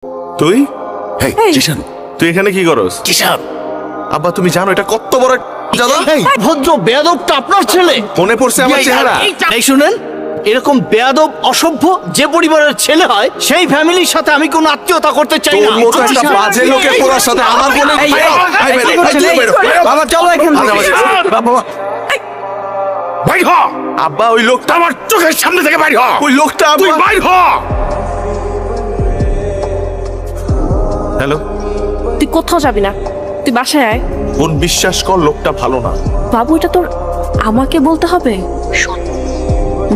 তুই হেই জিশান, তুই এখানে কি করস? জিশান, আব্বা তুমি জানো এটা কত বড় জাদা? এই ভদ্র বেয়াদবটা আপনার ছেলে। মনে পড়ছে আমার চেহারা। এই শুনেন, এরকম বেয়াদব অসভ্য যে পরিবারের ছেলে হয় সেই ফ্যামিলির সাথে আমি কোনো আত্মীয়তা করতে চাই তোর না। মতো একটা বাজে লোকের পোড়ার সাথে আমার বলে বাবা চলো এখান থেকে। বাবা বাইর হ! আব্বা ওই লোকটা আমার চোখের সামনে থেকে বাইর হ! ওই লোকটা তুই আব্বা। বাইর হ! হ্যালো তুই কোথাও যাবি না, তুই বাসায় আয়। বোন বিশ্বাস কর লোকটা ভালো না। বাবু এটা তোর আমাকে বলতে হবে? শোন,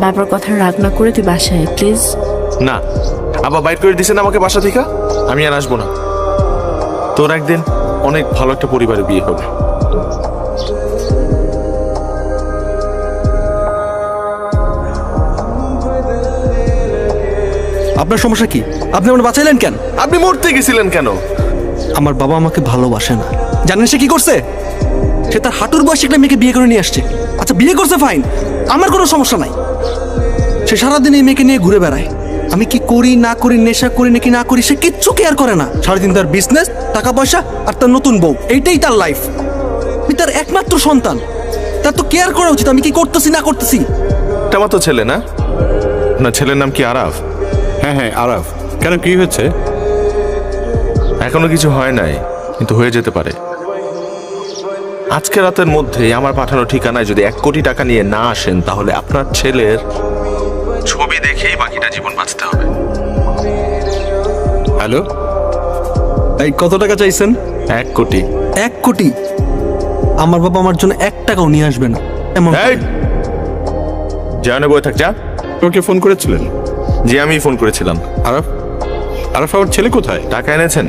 বাবার কথা রাগ না করে তুই বাসায় আয় প্লিজ। না আব্বা বাইর করে দিছেন আমাকে বাসা থেকে, আমি আর আসবো না। তোর একদিন অনেক ভালো একটা পরিবারে বিয়ে হবে। আপনার সমস্যা কি? আপনি আমার বাঁচাইলেন কেন? আপনি মরতে গেছিলেন কেন? আমার বাবা আমাকে ভালোবাসে না। জানেন সে কি করছে? সে তার হাঁটুর বয়সে একটা মেয়েকে বিয়ে করে নিয়ে আসছে। আচ্ছা বিয়ে করছে ফাইন, আমার কোনো সমস্যা নাই। সে সারাদিন এই মেয়েকে নিয়ে ঘুরে বেড়ায়। আমি কি করি না করি, নেশা করি নাকি না করি, সে কিচ্ছু কেয়ার করে না। সারাদিন তার বিজনেস, টাকা পয়সা আর তার নতুন বউ, এইটাই তার লাইফ। আমি তার একমাত্র সন্তান, তার তো কেয়ার করা উচিত। আমি কি করতেছি না করতেছি। এটা আমার তো ছেলে না? না ছেলের নাম কি আরাফ? হ্যাঁ হ্যাঁ আরাফ, কেন কি হয়েছে? এখনো কিছু হয় নাই, কিন্তু হয়ে যেতে পারে। আজকে রাতের মধ্যে আমার পাঠানো ঠিকানায় যদি 1 কোটি টাকা নিয়ে না আসেন তাহলে আপনার ছেলের ছবি দেখেই বাকিটা জীবন বাঁচতে হবে। হ্যালো, এই কত টাকা চাইছেন? 1 কোটি। 1 কোটি? আমার বাবা আমার জন্য 1 টাকাও নিয়ে আসবে না এমন। এই জানে বই থাক যা। তোকে ফোন করেছিলেন? জি আমি ফোন করেছিলাম। আরাফ, আরাফ আমার ছেলে কোথায়? টাকা এনেছেন?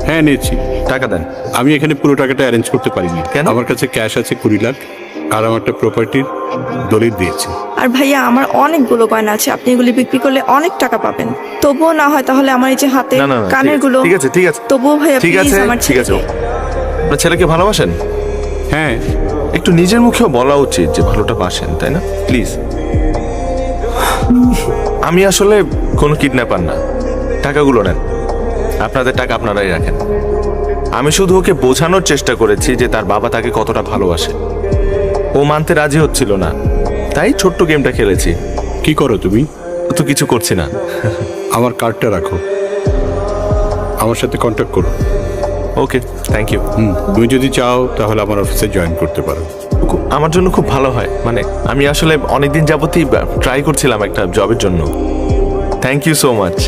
হ্যাঁ নিয়েছি। টাকা দেন। আমি এখানে পুরো টাকাটা অ্যারেঞ্জ করতে পারিনি। কেন? আমার কাছে ক্যাশ আছে 20 লাখ, আর আমার একটা প্রপার্টির দলিল দিয়েছি। আর ভাইয়া আমার অনেকগুলো গয়না আছে, আপনি এগুলি বিক্রি করলে অনেক টাকা পাবেন। তবুও না হয় তাহলে আমার এই যে হাতে না না না, কানের গুলো, ঠিক আছে ঠিক আছে তবুও ভাইয়া ঠিক প্লিজ আছে আমার ঠিক আছে। ছেলেকে। আপনার ছেলেকে ভালোবাসেন? হ্যাঁ, একটু নিজের মুখেও বলা উচিত যে ভালোটা বাসেন, তাই না? প্লিজ। আমি আসলে কোনো কিডন্যাপার না। টাকাগুলো নেন, আপনাদের টাকা আপনারাই রাখেন। আমি শুধু ওকে বোঝানোর চেষ্টা করেছি যে তার বাবা তাকে কতটা ভালোবাসে। ও মানতে রাজি হচ্ছিল না, তাই ছোট্ট গেমটা খেলেছি। কি করো তুমি? ও তো কিছু করছি না। আমার কার্ডটা রাখো, আমার সাথে কন্ট্যাক্ট করো। Okay thank you. তুমি যদি চাও তাহলে আমার অফিসে জয়েন করতে পারো। আমার জন্য খুব ভালো হয়, মানে আমি আসলে অনেকদিন যাবতই ট্রাই করছিলাম একটা জবের জন্য। Thank you so much.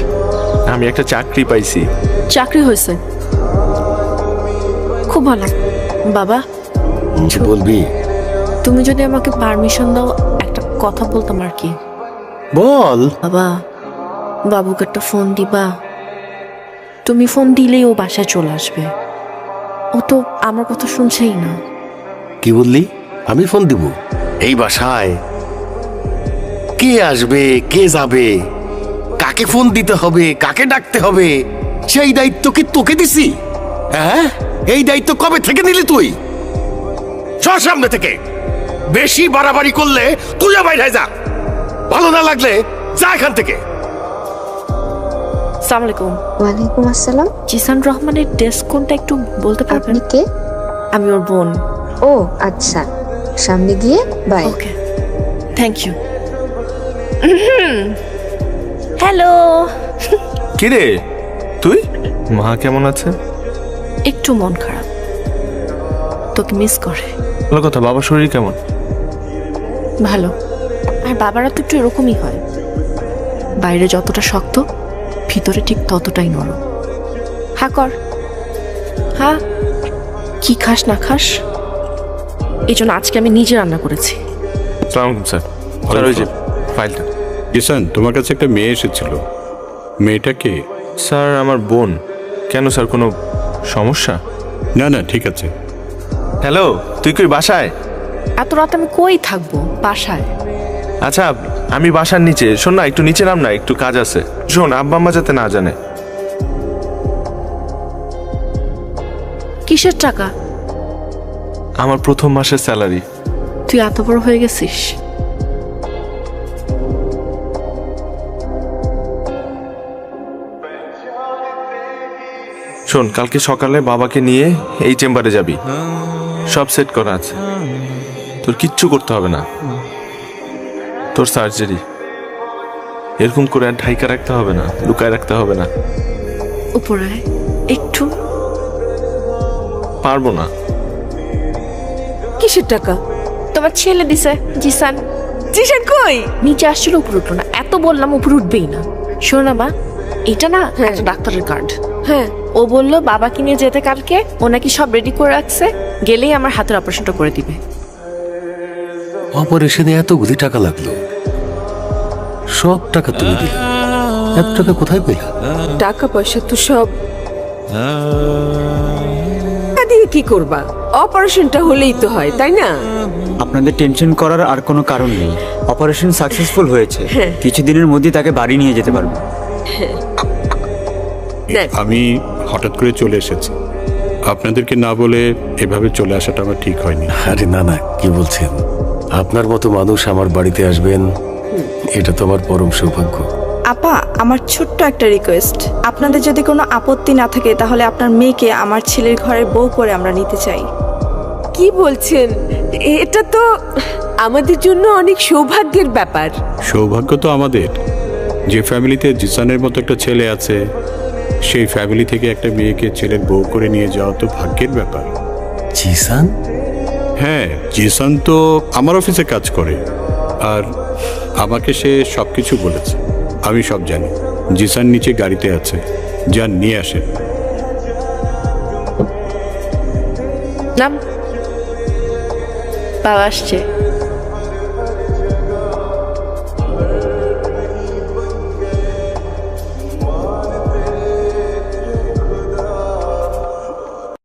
আমি একটা চাকরি পাইছি। চাকরি হয়েছে, খুব ভালো। বাবা কিছু বলবি? তুমি যদি আমাকে পারমিশন দাও একটা কথা বলতাম আর কি। বল। বাবা বাবুকে একটা ফোন দিবা? তুমি ফোন দিলেই ও বাসায় চলে আসবে। ও তো আমার কথা শুনছেই না। কি বললি? আমি ফোন দিব? এই বাসায় কে আসবে, কে যাবে, কাকে ফোন দিতে হবে, কাকে ডাকতে হবে, সেই দায়িত্ব কি তোকে দিছি? হ্যাঁ, এই দায়িত্ব কবে থেকে নিলি তুই? সর সামনে থেকে। বেশি বাড়াবাড়ি করলে তুইও বাইরে যা। ভালো না লাগলে যা এখান থেকে। আসসালামু আলাইকুম। ওয়ালাইকুম আসসালাম। জিসান রহমানের ডেস্ক কোনটা একটু বলতে পারবেন? আপনি কে? আমি ওর বোন। ও আচ্ছা, সামনে গিয়ে bye. Okay thank you. Hello. কিরে তুই? মা কেমন আছে? একটু মন খারাপ, তোকে মিস করে। ভালো কথা। বাবার শরীর কেমন? ভালো। আর বাবারা তো একটু এরকমই হয়, বাইরে যতটা শক্ত ভিতরে ঠিক ততটাই নরম। হা কর, হা। কি খাস না খাস, এই জন্য আজকে আমি নিজে রান্না করেছি। আসসালামু আলাইকুম স্যার। স্যার ওই যে ফাইলটা। জিসান, তোমার কাছে একটা মেয়ে এসেছিল। মেয়েটা কে? স্যার আমার বোন। কেন স্যার, কোনো সমস্যা? না না, ঠিক আছে। হ্যালো, তুই কই বাসায়? এত রাত আমি কই থাকবো, বাসায়। আচ্ছা আমি বাসার নিচে। শোন না, একটু নিচে নাম না, একটু কাজ আছে। শোন, আব্বা আম্মা যাতে না জানে। কিসের টাকা? আমার প্রথম মাসের স্যালারি। তুই এত বড় হয়ে গেছিস। শোন, কালকে সকালে বাবাকে নিয়ে এই চেম্বারে যাবি, সব সেট করা আছে, তোর কিচ্ছু করতে হবে না। তোর সার্জারি এরকম করে আর ঢাইকা রাখতে হবে না, লুকায় রাখতে হবে না। উপরে একটু। পারবো না। কিসের টাকা? তোমার ছেলে দিছে জিসান। জিসান কই? নিচে আসছিল, উপরে উঠলো না। এত বললাম উপরে উঠবেই না। শোনো না মা, এটা না একটা ডাক্তারের কার্ড। হ্যাঁ, ও বললো বাবাকে নিয়ে যেতে কালকে, ও নাকি সব রেডি করে রাখছে, গেলেই আমার হাতের অপারেশনটা করে দিবে। অপারেশনে এতগুলি টাকা লাগলো, সব টাকা তুমি দিলে, এত টাকা কোথায় পেলা? টাকা পয়সা তো সব টাকা দিয়ে কি করবা? অপারেশনটা হলেই তো হয়, তাই না? আপনাদের টেনশন করার আর কোনো কারণ নেই। অপারেশন সাকসেসফুল হয়েছে, কিছুদিনের মধ্যে তাকে বাড়ি নিয়ে যেতে পারবো। আমি হঠাৎ করে চলে এসেছি, আপনাদেরকে না বলে এভাবে চলে আসাটা আমার ঠিক হয়নি। আরে না না, কি বলছেন? আপনার মতো মানুষ আমার বাড়িতে আসবেন, এটা তো আমার পরম সৌভাগ্য। আপা, আমার ছোট্ট একটা রিকোয়েস্ট, আপনাদের যদি কোনো আপত্তি না থাকে তাহলে আপনার মেয়েকে আমার ছেলের ঘরের বউ করে আমরা নিতে চাই। কি বলছেন? এটা তো আমাদের জন্য অনেক সৌভাগ্যের ব্যাপার। সৌভাগ্য তো আমাদের, যে ফ্যামিলিতে জিসানের মতো একটা ছেলে আছে, সেই ফ্যামিলি থেকে একটা মেয়েকে ছেলের বউ করে নিয়ে যাওয়া তো ভাগ্যের ব্যাপার। জিসান? হ্যাঁ, জিসান তো আমার অফিসে কাজ করে, আর আমাকে সে সব কিছু বলেছে। আমি সব জানি। জিসান নিচে গাড়িতে আছে, যান নিয়ে আসেন। নাম, বাবা আসছে।